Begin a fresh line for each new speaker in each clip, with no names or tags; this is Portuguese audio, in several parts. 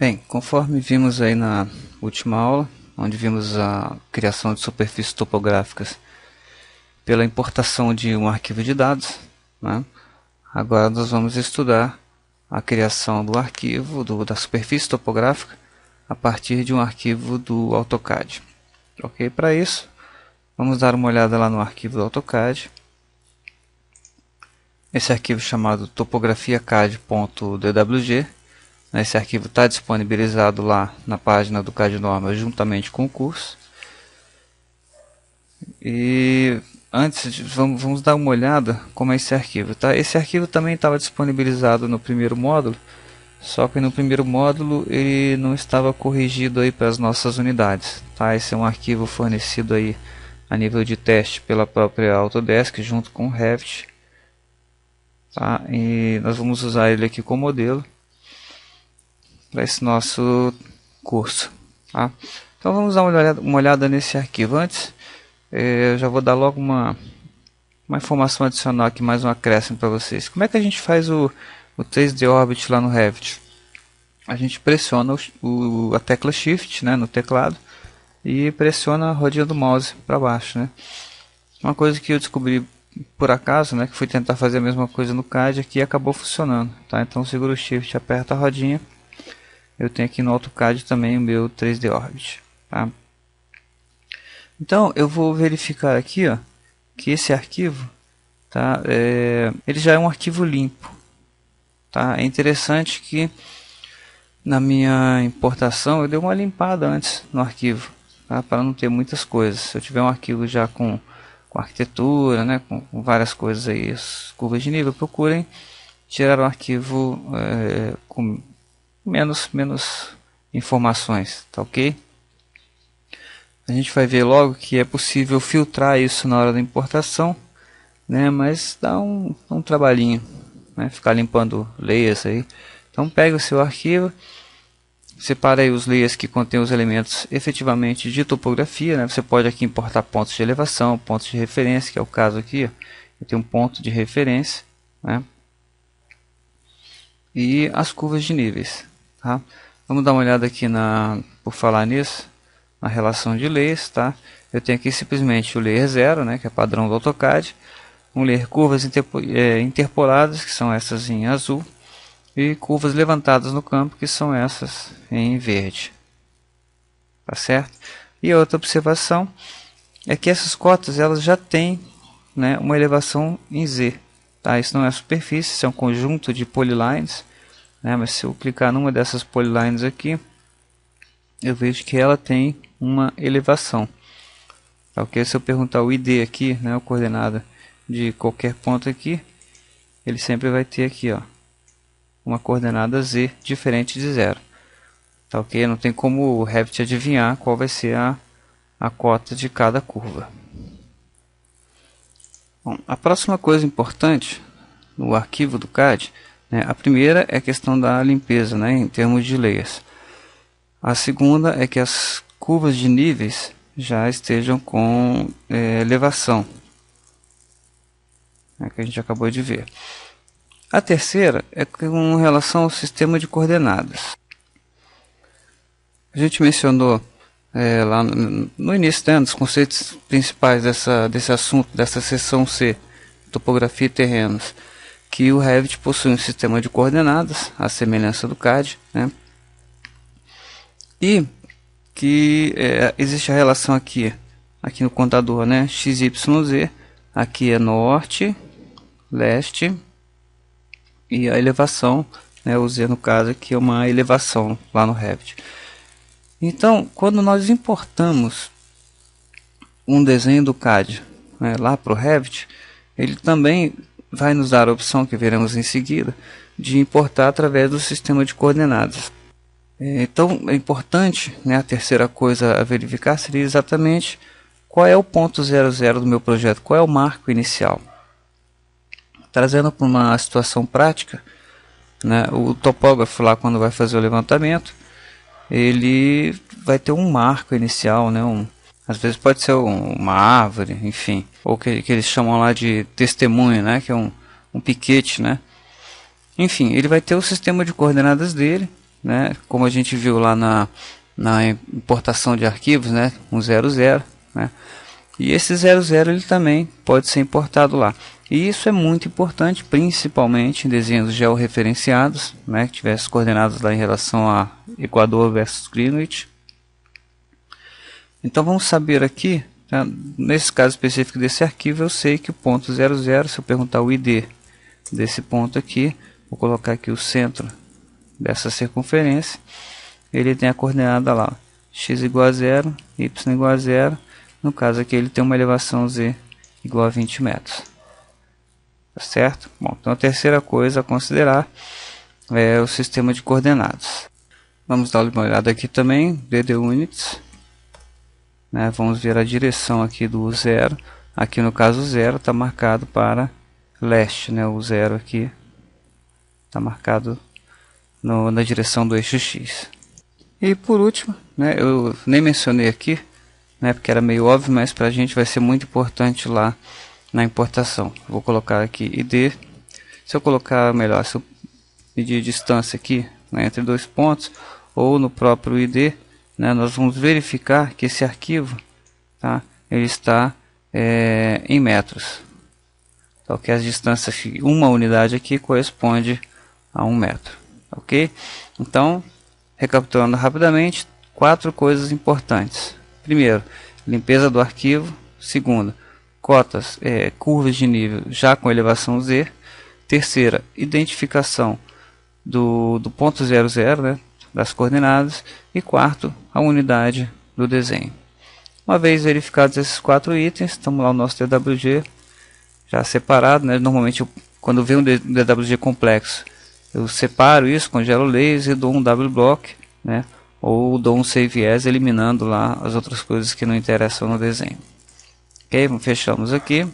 Bem, conforme vimos aí na última aula, onde vimos a criação de superfícies topográficas pela importação de um arquivo de dados, né? Agora nós vamos estudar a criação do arquivo da superfície topográfica a partir de um arquivo do AutoCAD. Ok? Para isso, vamos dar uma olhada lá no arquivo do AutoCAD. Esse arquivo chamado topografiacad.dwg. Esse arquivo está disponibilizado lá na página do CAD Normas juntamente com o curso. E antes, vamos dar uma olhada como é esse arquivo. Tá? Esse arquivo também estava disponibilizado no primeiro módulo, só que no primeiro módulo ele não estava corrigido aí para as nossas unidades. Tá? Esse é um arquivo fornecido aí a nível de teste pela própria Autodesk junto com o Revit. Tá? E nós vamos usar ele aqui como modelo para esse nosso curso. Tá? Então vamos dar uma olhada nesse arquivo. Antes, eu já vou dar logo uma informação adicional aqui, mais um acréscimo para vocês. Como é que a gente faz o 3D Orbit lá no Revit? A gente pressiona a tecla Shift, né, no teclado e pressiona a rodinha do mouse para baixo. Né? Uma coisa que eu descobri por acaso, né, que fui tentar fazer a mesma coisa no CAD aqui e acabou funcionando. Tá? Então segura o Shift, aperta a rodinha. Eu tenho aqui no AutoCAD também o meu 3D Orbit. Tá? Então eu vou verificar aqui, ó, que esse arquivo, tá, ele já é um arquivo limpo. Tá? É interessante que na minha importação eu dei uma limpada antes no arquivo, tá? Para não ter muitas coisas. Se eu tiver um arquivo já com arquitetura, né, com várias coisas aí, as curvas de nível, procurem tirar um arquivo com menos informações, tá ok? A gente vai ver logo que é possível filtrar isso na hora da importação, né? Mas dá um trabalhinho, né? Ficar limpando layers aí. Então pega o seu arquivo, separa aí os layers que contêm os elementos efetivamente de topografia, né? Você pode aqui importar pontos de elevação, pontos de referência, que é o caso aqui, ó. Eu tenho um ponto de referência, né? E as curvas de níveis. Tá? Vamos dar uma olhada aqui por falar nisso, na relação de layers. Tá? Eu tenho aqui simplesmente o layer 0, né, que é padrão do AutoCAD, um layer curvas interpoladas, que são essas em azul, e curvas levantadas no campo, que são essas em verde. Tá certo? E a outra observação é que essas cotas elas já têm, né, uma elevação em Z. Tá? Isso não é superfície, isso é um conjunto de polylines. Mas se eu clicar numa dessas polylines aqui, eu vejo que ela tem uma elevação. Ok? Se eu perguntar o ID aqui, né, a coordenada de qualquer ponto aqui, ele sempre vai ter aqui, ó, uma coordenada Z diferente de 0. Tá ok? Não tem como o Revit adivinhar qual vai ser a cota de cada curva. Bom, a próxima coisa importante no arquivo do CAD, a primeira é a questão da limpeza, né, em termos de layers. A segunda é que as curvas de níveis já estejam com elevação, que a gente acabou de ver. A terceira é com relação ao sistema de coordenadas. A gente mencionou lá no início, né, dos conceitos principais desse assunto, dessa seção C, topografia e terrenos, que o Revit possui um sistema de coordenadas, à semelhança do CAD, né? E que existe a relação aqui no contador, né? X, Y, Z, aqui é norte, leste, e a elevação, né? O Z no caso aqui é uma elevação lá no Revit. Então, quando nós importamos um desenho do CAD, né, lá para o Revit, ele também vai nos dar a opção, que veremos em seguida, de importar através do sistema de coordenadas. Então é importante, né, a terceira coisa a verificar seria exatamente qual é o ponto 00 do meu projeto, qual é o marco inicial. Trazendo para uma situação prática, né, o topógrafo lá quando vai fazer o levantamento, ele vai ter um marco inicial, né, às vezes pode ser uma árvore, enfim, ou que eles chamam lá de testemunho, né, que é um piquete, né. Enfim, ele vai ter o sistema de coordenadas dele, né? Como a gente viu lá na importação de arquivos, né? Um 00, né? E esse 00 ele também pode ser importado lá. E isso é muito importante, principalmente em desenhos georreferenciados, né? Que tivesse coordenadas lá em relação a Equador versus Greenwich. Então vamos saber aqui, tá? Nesse caso específico desse arquivo, eu sei que o ponto 00, se eu perguntar o ID desse ponto aqui, vou colocar aqui o centro dessa circunferência, ele tem a coordenada lá, x igual a 0, y igual a 0, no caso aqui ele tem uma elevação z igual a 20 metros. Tá certo? Bom, então a terceira coisa a considerar é o sistema de coordenadas. Vamos dar uma olhada aqui também, DD Units, né? Vamos ver a direção aqui do 0, aqui no caso o 0 está marcado para leste, né? O 0 aqui está marcado na direção do eixo X. E por último, né, eu nem mencionei aqui, né, porque era meio óbvio, mas para a gente vai ser muito importante lá na importação. Vou colocar aqui ID. Se eu colocar melhor, se eu medir distância aqui, né, entre dois pontos, ou no próprio ID, né, nós vamos verificar que esse arquivo, tá, ele está em metros. Então, que as distâncias, uma unidade aqui corresponde a 1 metro. Ok? Então, recapitulando rapidamente, 4 coisas importantes. Primeiro, limpeza do arquivo. Segundo, cotas, curvas de nível já com elevação Z. Terceira, identificação do ponto 00, né, das coordenadas. E quarto, a unidade do desenho. Uma vez verificados esses 4 itens, estamos lá no nosso DWG já separado, né? Normalmente quando vem um DWG complexo, eu separo isso, congelo o laser, dou um W-block, né? Ou dou um save as, eliminando lá as outras coisas que não interessam no desenho. Ok, fechamos aqui.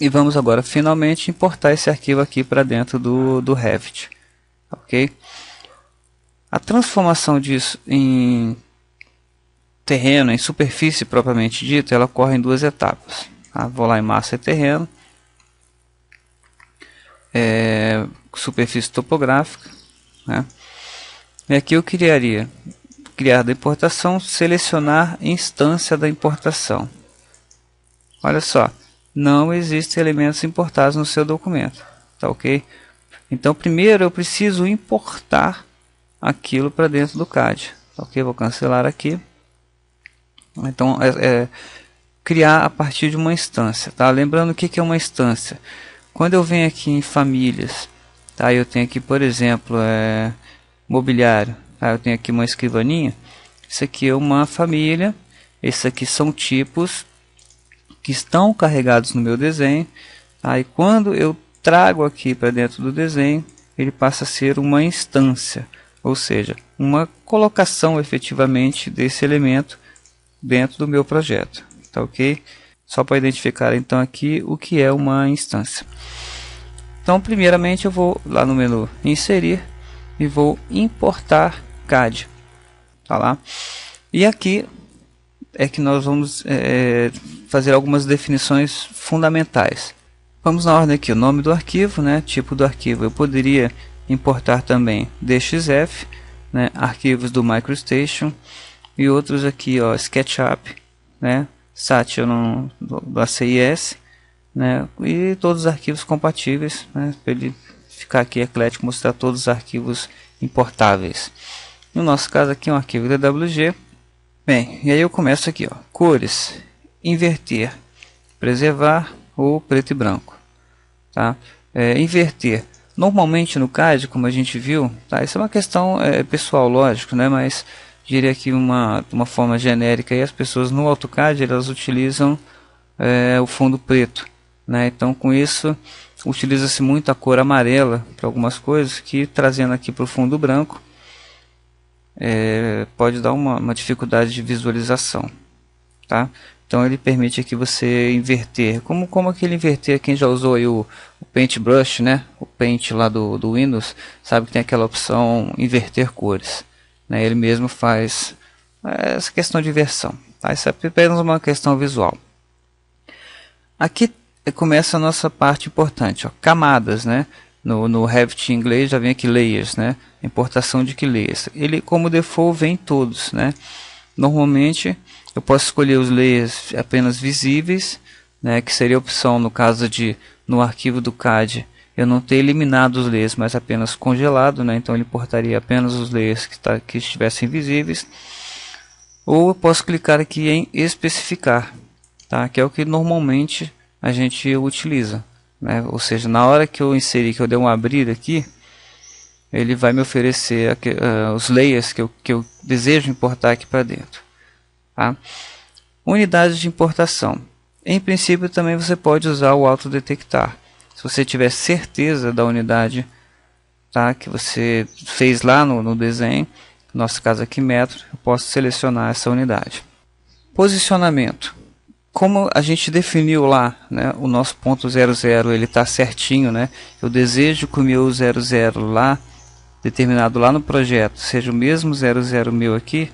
E vamos agora finalmente importar esse arquivo aqui para dentro do Revit. Ok? A transformação disso em terreno, em superfície propriamente dita, ela ocorre em 2 etapas. Tá? Vou lá em massa e terreno. Superfície topográfica, né? E aqui eu criar da importação, selecionar instância da importação. Olha só, não existem elementos importados no seu documento, tá ok? Então primeiro eu preciso importar aquilo para dentro do CAD, tá ok? Vou cancelar aqui. Então criar a partir de uma instância, tá? Lembrando o que é uma instância. Quando eu venho aqui em famílias, tá? Eu tenho aqui, por exemplo, mobiliário, tá? Eu tenho aqui uma escrivaninha. Isso aqui é uma família. Esses aqui são tipos que estão carregados no meu desenho. Tá? E quando eu trago aqui para dentro do desenho, ele passa a ser uma instância, ou seja, uma colocação efetivamente desse elemento dentro do meu projeto. Tá ok? Só para identificar então aqui o que é uma instância. Então primeiramente eu vou lá no menu inserir e vou importar CAD. Tá lá. E aqui é que nós vamos fazer algumas definições fundamentais. Vamos na ordem aqui, o nome do arquivo, né, tipo do arquivo. Eu poderia importar também DXF, né, arquivos do MicroStation e outros aqui, ó, SketchUp, né, Saturn do ACIS, né, e todos os arquivos compatíveis, né, para ele ficar aqui eclético, mostrar todos os arquivos importáveis. No nosso caso aqui é um arquivo DWG. Bem, e aí eu começo aqui, ó, cores, inverter, preservar ou preto e branco, tá? Inverter, normalmente no CAD, como a gente viu, tá? Isso é uma questão pessoal, lógico, né? Mas diria que uma forma genérica, e as pessoas no AutoCAD elas utilizam o fundo preto, né? Então com isso utiliza-se muito a cor amarela para algumas coisas, que trazendo aqui para o fundo branco pode dar uma dificuldade de visualização, tá? Então ele permite que você inverter, como aquele inverter, quem já usou aí o Paintbrush, né? O Paint lá do Windows, sabe que tem aquela opção inverter cores, né? Ele mesmo faz essa questão de inversão, tá? Isso é apenas uma questão visual. Aqui começa a nossa parte importante, ó, camadas, né? No Revit em inglês já vem aqui layers, né? Importação de que layers? Ele, como default, vem todos, né? Normalmente eu posso escolher os layers apenas visíveis, né? Que seria a opção no caso de no arquivo do CAD eu não ter eliminado os layers, mas apenas congelado, né? Então ele importaria apenas os layers que estivessem visíveis. Ou eu posso clicar aqui em especificar, tá? Que é o que normalmente a gente utiliza, né? Ou seja, na hora que eu inserir, que eu der um abrir aqui, ele vai me oferecer os layers que eu desejo importar aqui para dentro, tá? Unidades de importação. Em princípio também você pode usar o autodetectar. Se você tiver certeza da unidade, tá, que você fez lá no desenho, no nosso caso aqui metro, eu posso selecionar essa unidade. Posicionamento. Como a gente definiu lá, né, o nosso ponto 00 ele está certinho, né? Eu desejo que o meu 00 lá, determinado lá no projeto, seja o mesmo 00 meu aqui,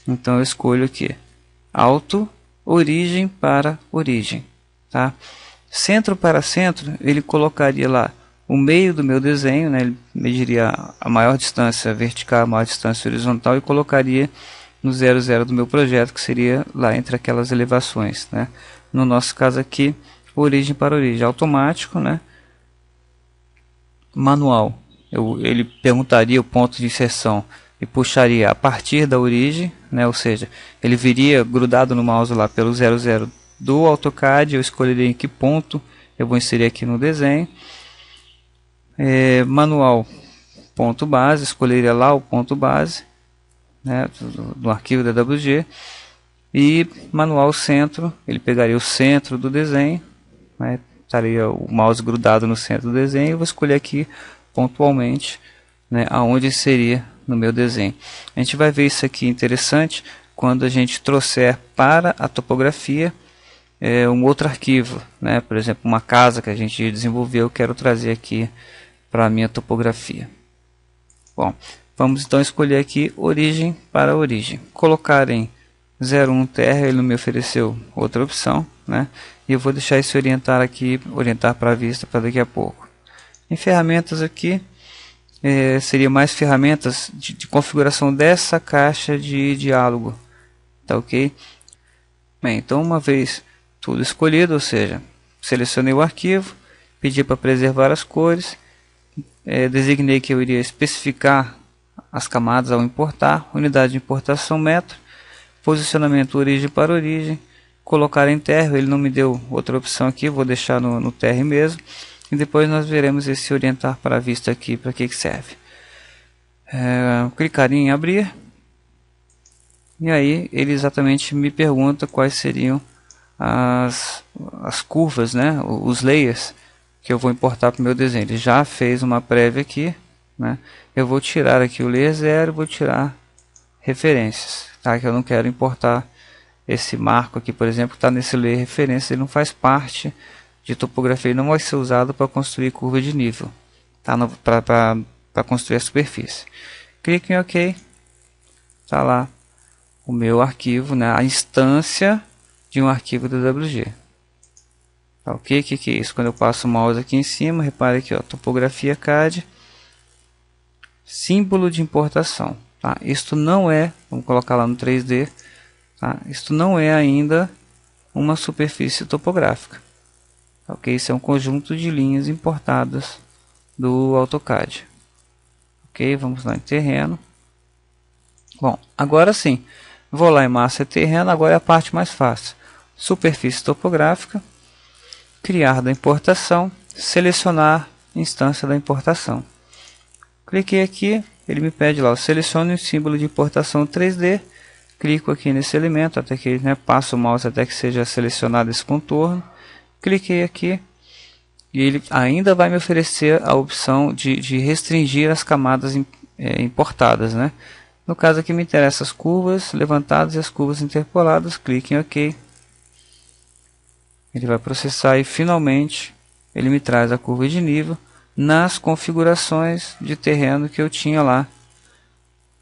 então eu escolho aqui, auto, origem para origem, tá? Centro para centro, ele colocaria lá o meio do meu desenho, né? Ele mediria a maior distância vertical, a maior distância horizontal e colocaria no 00 do meu projeto, que seria lá entre aquelas elevações, né? No nosso caso aqui, origem para origem, automático, né? Manual, ele perguntaria o ponto de inserção e puxaria a partir da origem, né? Ou seja, ele viria grudado no mouse lá pelo 00 do AutoCAD, eu escolheria em que ponto eu vou inserir aqui no desenho. Manual, ponto base, escolheria lá o ponto base, né, do arquivo da WG. E manual centro, ele pegaria o centro do desenho, né, estaria o mouse grudado no centro do desenho. Eu vou escolher aqui pontualmente, né, aonde seria no meu desenho. A gente vai ver isso aqui interessante quando a gente trouxer para a topografia um outro arquivo, né? Por exemplo, uma casa que a gente desenvolveu, eu quero trazer aqui para a minha topografia. Bom, vamos então escolher aqui origem para origem. Colocar em 01 terra, ele não me ofereceu outra opção, né? E eu vou deixar esse orientar aqui, orientar para a vista para daqui a pouco. Em ferramentas aqui, seria mais ferramentas de configuração dessa caixa de diálogo, tá ok? Bem, então uma vez tudo escolhido, ou seja, selecionei o arquivo, pedi para preservar as cores, designei que eu iria especificar as camadas ao importar, unidade de importação metro, posicionamento origem para origem, colocar em terra, ele não me deu outra opção aqui, vou deixar no terra mesmo, e depois nós veremos esse orientar para a vista aqui, para que serve. Clicar em abrir, e aí ele exatamente me pergunta quais seriam as curvas, né, os layers que eu vou importar para o meu desenho. Ele já fez uma prévia aqui, né? Eu vou tirar aqui o layer 0, vou tirar referências, tá? Que eu não quero importar esse marco aqui, por exemplo, que está nesse layer referência, ele não faz parte de topografia, ele não vai ser usado para construir curva de nível, tá? Para construir a superfície. Clique em OK, tá lá o meu arquivo, né? A instância de um arquivo da WG. Tá, ok? O que é isso? Quando eu passo o mouse aqui em cima, repare aqui, ó, topografia CAD, símbolo de importação. Tá? Isto não é, vamos colocar lá no 3D, tá? Isto não é ainda uma superfície topográfica. Tá, ok? Isso é um conjunto de linhas importadas do AutoCAD. Ok? Vamos lá em terreno. Bom, agora sim, vou lá em massa e terreno, agora é a parte mais fácil. Superfície topográfica, criar da importação, selecionar instância da importação. Cliquei aqui, ele me pede lá, selecione o símbolo de importação 3D, clico aqui nesse elemento, até que, né, passo o mouse até que seja selecionado esse contorno, cliquei aqui, e ele ainda vai me oferecer a opção de restringir as camadas importadas, né? No caso aqui me interessam as curvas levantadas e as curvas interpoladas, clique em OK. Ele vai processar e finalmente ele me traz a curva de nível nas configurações de terreno que eu tinha lá,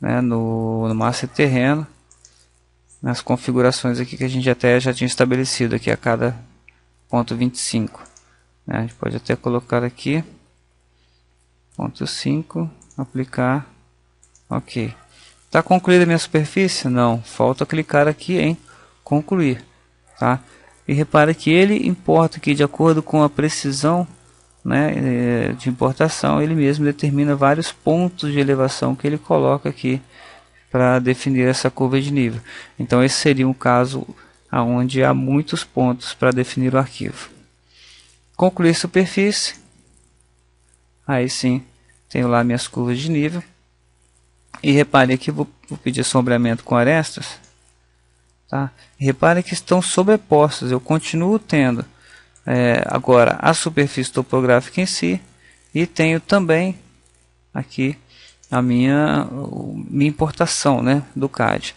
né, no massa e terreno, nas configurações aqui que a gente até já tinha estabelecido aqui a cada ponto 25, né? A gente pode até colocar aqui ponto 5, aplicar, ok. Está concluída a minha superfície? Não, falta clicar aqui em concluir, tá? E repare que ele importa aqui de acordo com a precisão, né, de importação, ele mesmo determina vários pontos de elevação que ele coloca aqui para definir essa curva de nível. Então esse seria um caso onde há muitos pontos para definir o arquivo. Concluir superfície, aí sim tenho lá minhas curvas de nível. E repare aqui, vou pedir sombreamento com arestas, tá? E repare que estão sobrepostos, eu continuo tendo agora a superfície topográfica em si, e tenho também aqui a minha importação, né, do CAD,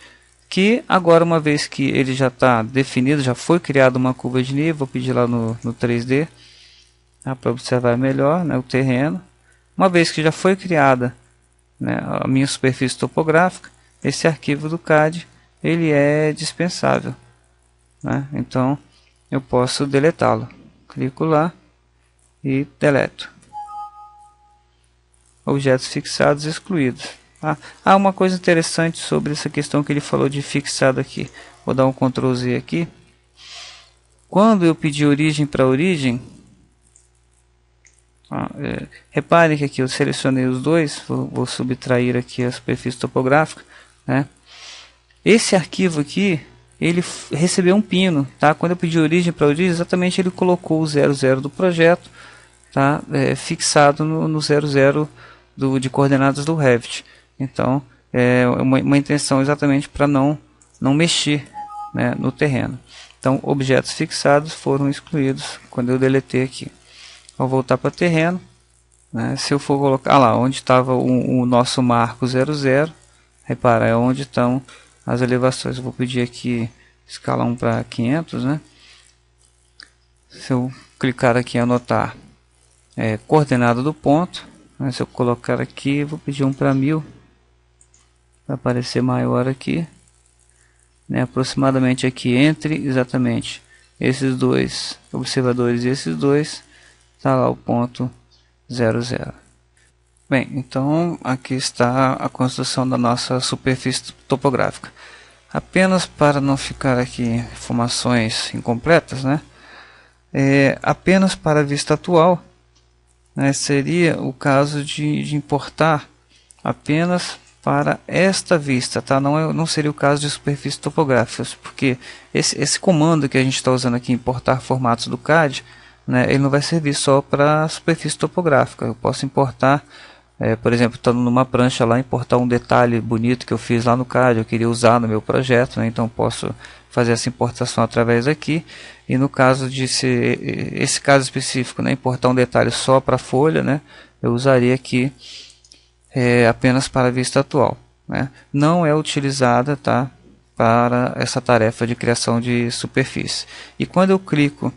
que agora, uma vez que ele já está definido, já foi criada uma curva de nível, vou pedir lá no 3D, tá, para observar melhor, né, o terreno. Uma vez que já foi criada, né, a minha superfície topográfica, esse arquivo do CAD ele é dispensável, né? Então eu posso deletá-lo. Clico lá e deleto. Objetos fixados excluídos. Há uma coisa interessante sobre essa questão que ele falou de fixado aqui. Vou dar um Ctrl Z aqui. Quando eu pedir origem para origem, repare que aqui eu selecionei os dois, vou subtrair aqui a superfície topográfica, né? Esse arquivo aqui, ele recebeu um pino, tá? Quando eu pedi origem para origem, exatamente ele colocou o 00 do projeto, tá? Fixado no 00 de coordenadas do Revit. Então é uma intenção exatamente para não mexer, né, no terreno. Então objetos fixados foram excluídos quando eu deletei aqui. Vou voltar para terreno, né? Se eu for colocar lá onde estava o nosso marco 00, repara, é onde estão as elevações. Eu vou pedir aqui escala 1 para 500, né? Se eu clicar aqui em anotar coordenada do ponto, né? Se eu colocar aqui, vou pedir 1 para 1000, vai aparecer maior aqui, né? Aproximadamente aqui entre exatamente esses dois observadores e esses dois, está lá o ponto 00. Bem, então aqui está a construção da nossa superfície topográfica. Apenas para não ficar aqui informações incompletas, né? Apenas para a vista atual, né, seria o caso de importar apenas para esta vista, tá? Não seria o caso de superfícies topográficas, porque esse comando que a gente está usando aqui, importar formatos do CAD, né, ele não vai servir só para superfície topográfica. Eu posso importar, por exemplo, estando numa prancha lá, importar um detalhe bonito que eu fiz lá no CAD, eu queria usar no meu projeto, né, então posso fazer essa importação através daqui. E no caso de ser esse caso específico, né, importar um detalhe só para a folha, né, eu usaria aqui apenas para a vista atual, né. Não é utilizada, tá, para essa tarefa de criação de superfície. E quando eu clico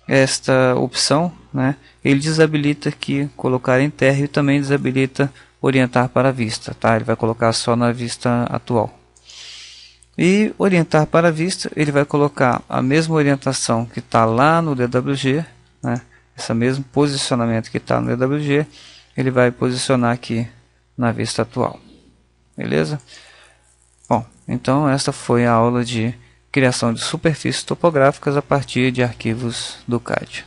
esta opção, né, ele desabilita aqui colocar em terra e também desabilita orientar para a vista, tá? Ele vai colocar só na vista atual. E orientar para a vista, ele vai colocar a mesma orientação que está lá no DWG, né? Esse mesmo posicionamento que está no DWG, ele vai posicionar aqui na vista atual. Beleza? Bom, então esta foi a aula de criação de superfícies topográficas a partir de arquivos do CAD.